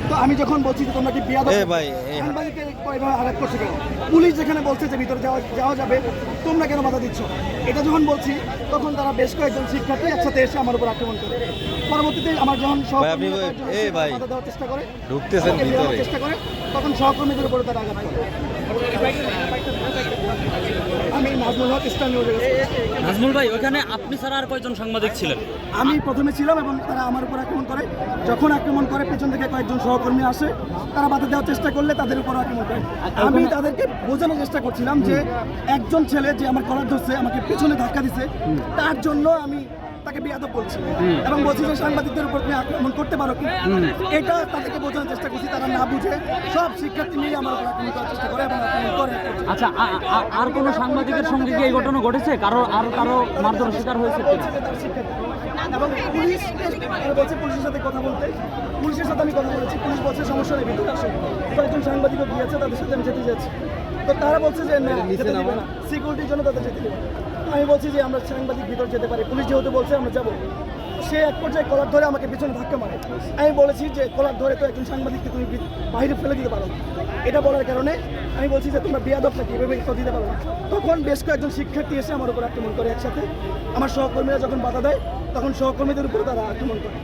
তো আমি যখন বলছি যে তোমরা কি বিয়াদব সাংবাদিককে কয়ভাবে আঘাত করছো কেন? পুলিশ যেখানে বলছে যে ভিতরে যাওয়া যাবে, তোমরা কেন বাধা দিচ্ছ? এটা যখন বলছি তখন তারা বেশ কয়েকজন শিক্ষার্থী একসাথে এসে আমার উপর আক্রমণ করে। পরবর্তীতে আমার যখন বাধা দেওয়ার চেষ্টা করে, চেষ্টা করে, তখন সহকর্মীদের উপরে তারা আঘাত করে। আমি নাজমুল হক, স্টার নিউজে। নাজমুল ভাই, ওখানে আপনি ছাড়া আর কয়জন সাংবাদিক ছিলেন? আমি প্রথমে ছিলাম এবং তারা আমার উপর আক্রমণ করে। যখন আক্রমণ করে পেছন থেকে কয়েকজন সহকর্মী আসে, তারা বাধা দেওয়ার চেষ্টা করলে তাদের উপর আক্রমণ করে। আমি তাদেরকে বোঝানোর চেষ্টা করছিলাম যে একজন ছেলে যে আমার কলার ধরছে, আমাকে পেছনে ধাক্কা দিছে, তার জন্য আমি তাকে বেয়াদব বলছি এবং বলছি যে সাংবাদিকদের উপর তুমি আক্রমণ করতে পারো কি, এটা তাদেরকে বোঝানোর চেষ্টা করছি। তারা না বুঝে সব শিক্ষার্থী নিয়ে আমার উপর আক্রমণ করার চেষ্টা করে এবং আক্রমণ করে। আচ্ছা, আর কোনো সাংবাদিকের সঙ্গে কি এই ঘটনা ঘটেছে? কারো মারধরের শিকার হয়েছে? এবং পুলিশ বলছে পুলিশের সাথে কথা বলতে, পুলিশের সাথে আমি কথা বলেছি। পুলিশ বলছে সমস্যা নেই, ভিতরে আসে। কয়েকজন সাংবাদিকও গিয়েছে, তাদের সাথে আমি যেতে যাচ্ছি। তো তারা বলছে যে না, যেতে দিবে না, সিকিউরিটির জন্য তাদের যেতে দিবে। আমি বলছি যে আমরা সাংবাদিক ভিতর যেতে পারি, পুলিশ যেহেতু বলছে আমরা যাবো। সে এক পর্যায়ে কলার ধরে আমাকে পিছনে ধাক্কা মারে। আমি বলেছি যে কলার ধরে তো একজন সাংবাদিককে তুমি বাইরে ফেলে দিতে পারো। এটা বলার কারণে আমি বলছি যে তোমরা বেয়াদব নাকি, এভাবে দিতে পারো না। তখন বেশ কয়েকজন শিক্ষার্থী এসে আমার উপর আক্রমণ করে একসাথে। আমার সহকর্মীরা যখন বাধা দেয়, তখন সহকর্মীদের উপর তারা আক্রমণ করে।